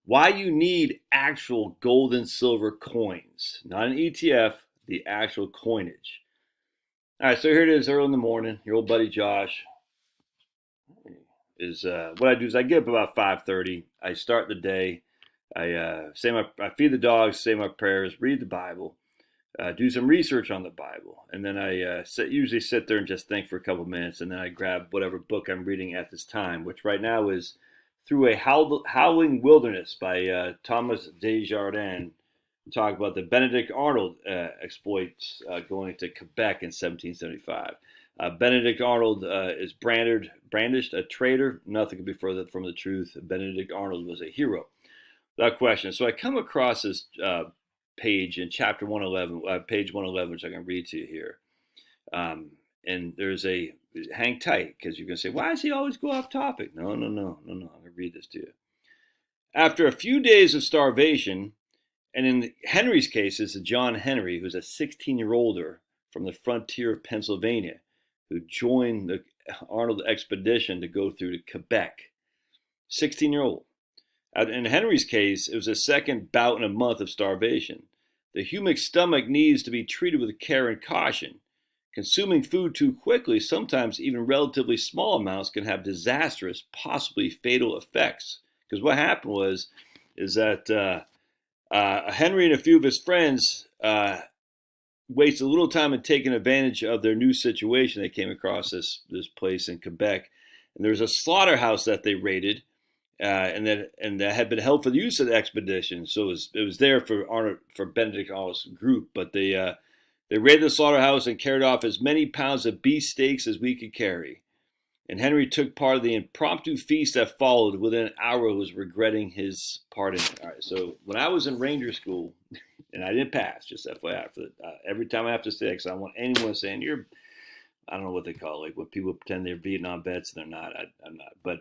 Why you need actual gold and silver coins, not an ETF, the actual coinage. All right, so here it is early in the morning. Your old buddy Josh is what I do is I get up about 5:30. I start the day. I feed the dogs, say my prayers, read the Bible, do some research on the Bible, and then I usually sit there and just think for a couple minutes, and then I grab whatever book I'm reading at this time, which right now is Through a Howling Wilderness by Thomas Desjardins. Talk about the Benedict Arnold exploits going to Quebec in 1775. Benedict Arnold is brandished a traitor. Nothing could be further from the truth. Benedict Arnold was a hero, without question. So I come across this page in chapter 111, page 111, which I can read to you here. And there's hang tight, because you're going to say, why does he always go off topic? No. I'm going to read this to you. After a few days of starvation, and in Henry's case, it's John Henry, who's a 16-year-older from the frontier of Pennsylvania, who joined the Arnold expedition to go through to Quebec. 16-year-old. In Henry's case, it was a second bout in a month of starvation. The human stomach needs to be treated with care and caution. Consuming food too quickly, sometimes even relatively small amounts, can have disastrous, possibly fatal effects. Because what happened is that Henry and a few of his friends wasted a little time in taking advantage of their new situation. They came across this place in Quebec, and there was a slaughterhouse that they raided, and that had been held for the use of the expedition. So it was there for Benedict Arnold's group, but they raided the slaughterhouse and carried off as many pounds of beef steaks as we could carry. And Henry took part of the impromptu feast that followed. Within an hour, was regretting his part in it. All right, so when I was in Ranger School, and I didn't pass, just FYI, every time I have to say it, because I don't want anyone saying, I don't know what they call it, like when people pretend they're Vietnam vets and they're not. I'm not. But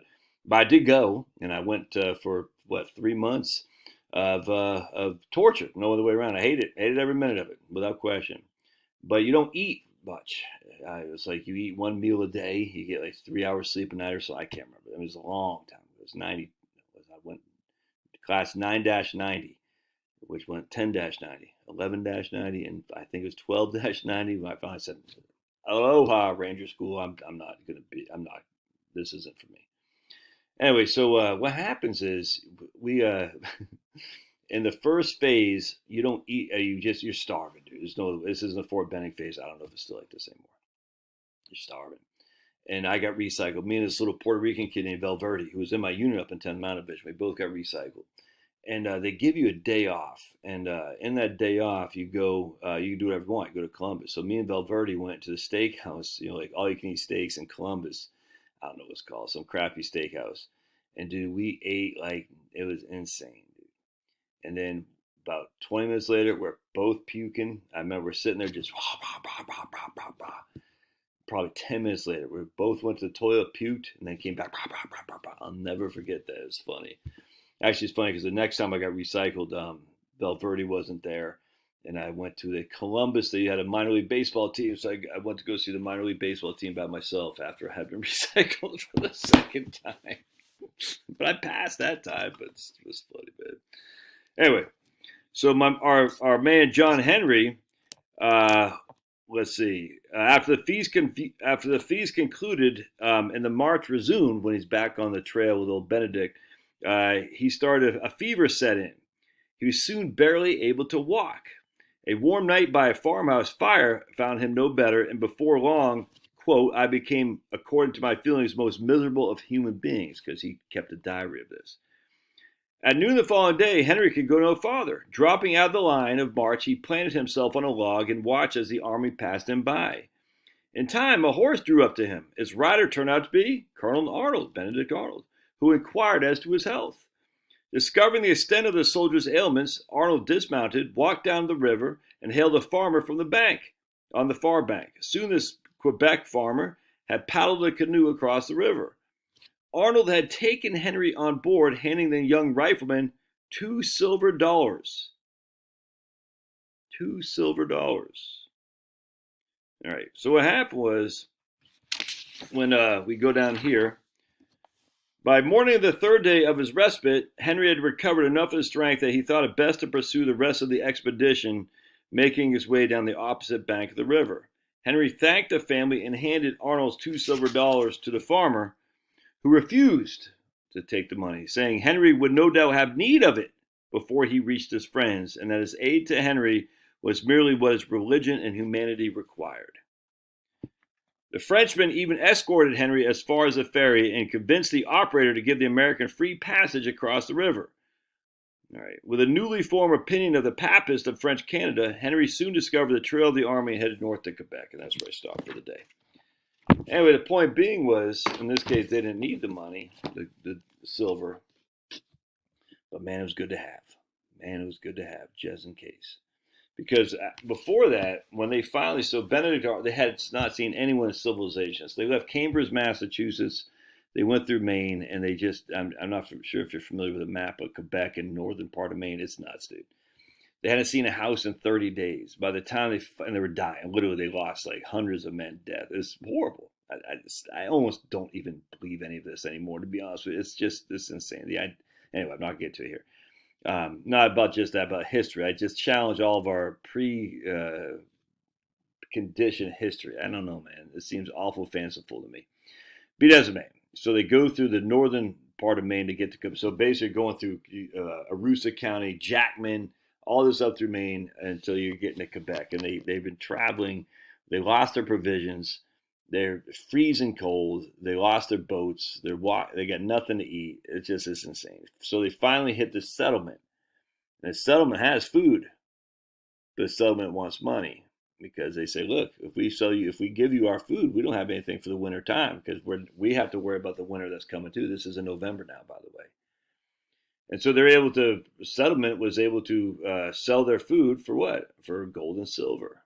I did go, and I went for, 3 months of torture. No other way around. I hated every minute of it, without question. But you don't eat much. It was like you eat one meal a day. You get like 3 hours sleep a night or so. I can't remember. It was a long time. It was 90. I went to class 9-90, which went 10-90, 11-90, and I think it was 12-90. When I finally said, "Aloha, Ranger School. I'm not going to be. I'm not. This isn't for me." Anyway, so what happens is we in the first phase, you don't eat. You're starving, dude. This isn't the Fort Benning phase. I don't know if it's still like this anymore. You're starving. And I got recycled. Me and this little Puerto Rican kid named Valverde, who was in my unit up in 10th Mountain Division, we both got recycled. And they give you a day off. And in that day off, you go, you can do whatever you want. You go to Columbus. So me and Valverde went to the steakhouse, like all you can eat steaks in Columbus. I don't know what it's called, some crappy steakhouse. And dude, we ate like it was insane. And then about 20 minutes later, we're both puking. I remember we're sitting there just probably 10 minutes later, we both went to the toilet, puked, and then came back. I'll never forget that. It was funny. Actually, it's funny because the next time I got recycled, Valverde wasn't there. And I went to the Columbus. They had a minor league baseball team. So I went to go see the minor league baseball team by myself after I had been recycled for the second time. But I passed that time, but it was funny, man. Anyway, so our man John Henry, let's see. After the feast concluded, and the march resumed when he's back on the trail with old Benedict, he started a fever set in. He was soon barely able to walk. A warm night by a farmhouse fire found him no better, and before long, quote, I became, according to my feelings, most miserable of human beings, because he kept a diary of this. At noon the following day, Henry could go no farther. Dropping out of the line of march, he planted himself on a log and watched as the army passed him by. In time, a horse drew up to him. Its rider turned out to be Colonel Arnold, Benedict Arnold, who inquired as to his health. Discovering the extent of the soldier's ailments, Arnold dismounted, walked down the river, and hailed a farmer from the bank, on the far bank. Soon this Quebec farmer had paddled a canoe across the river. Arnold had taken Henry on board, handing the young rifleman $2 silver. $2 silver. All right. So what happened was, when we go down here, By morning of the third day of his respite, Henry had recovered enough of his strength that he thought it best to pursue the rest of the expedition, making his way down the opposite bank of the river. Henry thanked the family and handed Arnold's $2 silver to the farmer, who refused to take the money, saying Henry would no doubt have need of it before he reached his friends, and that his aid to Henry was merely what his religion and humanity required. The Frenchman even escorted Henry as far as the ferry and convinced the operator to give the American free passage across the river. All right. With a newly formed opinion of the Papists of French Canada, Henry soon discovered the trail of the army and headed north to Quebec, and that's where I stopped for the day. Anyway, the point being was, in this case, they didn't need the money, the silver, but man, it was good to have. Man, it was good to have, just in case. Because before that, when they finally, so Benedict, they had not seen anyone in civilization. So they left Cambridge, Massachusetts. They went through Maine, and they just, I'm not sure if you're familiar with a map of Quebec and northern part of Maine. It's nuts, dude. They hadn't seen a house in 30 days. By the time they were dying, literally they lost like hundreds of men dead. It's horrible. I almost don't even believe any of this anymore, to be honest with you. It's insanity. Anyway, I'm not getting to it here. Not about just that, about history. I just challenge all of our pre-conditioned history. I don't know, man. It seems awful fanciful to me. Be it as it may. So they go through the northern part of Maine to get to Quebec. So basically going through Aroostook County, Jackman, all this up through Maine until you're getting to Quebec. And they've been traveling. They lost their provisions. They're freezing cold. They lost their boats. They got nothing to eat. It's insane. So they finally hit the settlement. And the settlement has food, but the settlement wants money because they say, "Look, if we give you our food, we don't have anything for the winter time because we have to worry about the winter that's coming too." This is in November now, by the way. And so the settlement was able to sell their food for what? For gold and silver.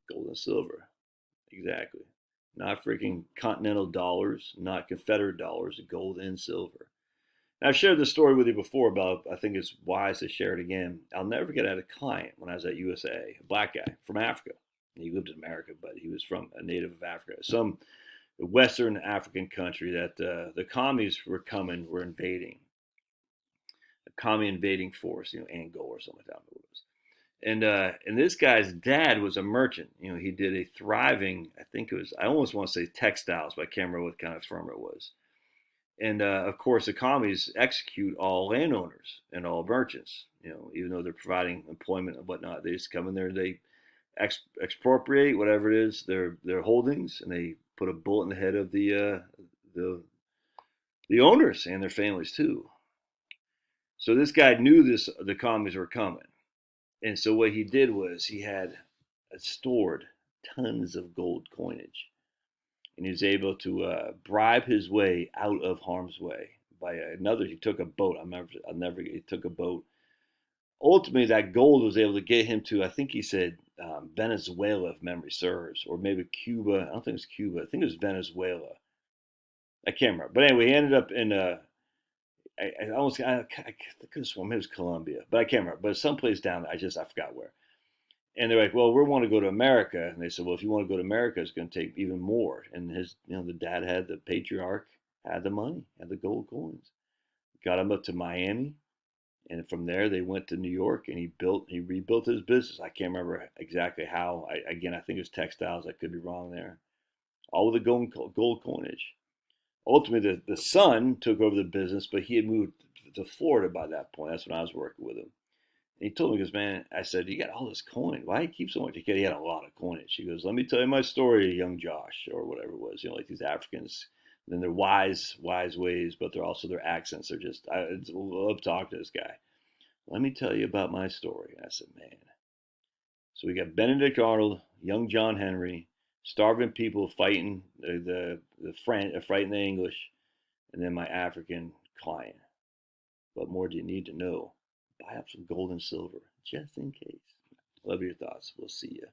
Gold and silver. Exactly. Not freaking continental dollars, not Confederate dollars, gold and silver. Now, I've shared this story with you before about, I think it's wise to share it again. I'll never forget, I had a client when I was at USA, a black guy from Africa. He lived in America, but he was from a native of Africa, some Western African country that the commies were invading. A commie invading force, Angola or something like that. And this guy's dad was a merchant. He did a thriving, I almost want to say textiles, but I can't remember what kind of firm it was. And of course, the commies execute all landowners and all merchants. Even though they're providing employment and whatnot, they just come in there, they expropriate whatever it is, their holdings, and they put a bullet in the head of the owners and their families too. So this guy knew the commies were coming. And so what he did was he had stored tons of gold coinage. And he was able to bribe his way out of harm's way by he took a boat. He took a boat. Ultimately, that gold was able to get him to, I think he said, Venezuela, if memory serves, or maybe Cuba. I don't think it was Cuba. I think it was Venezuela. I can't remember. But anyway, he ended up in I could have sworn it was Colombia, but I can't remember. But someplace down there, I forgot where. And they're like, "Well, we want to go to America." And they said, "Well, if you want to go to America, it's going to take even more." And the dad the patriarch had the money, had the gold coins, got him up to Miami, and from there they went to New York, and he rebuilt his business. I can't remember exactly how. I think it was textiles. I could be wrong there. All with the gold coinage. Ultimately, the son took over the business, but he had moved to Florida by that point. That's when I was working with him. And he told me, he goes, "Man," I said, "you got all this coin. Why do you keep so much?" He had a lot of coinage. He goes, "Let me tell you my story, young Josh," or whatever it was. Like these Africans, and they're wise ways, but they're also their accents. I love talking to this guy. "Let me tell you about my story." And I said, "Man." So we got Benedict Arnold, young John Henry, starving people fighting the French, fighting the English, and then my African client. What more do you need to know? Buy up some gold and silver, just in case. Love your thoughts. We'll see you.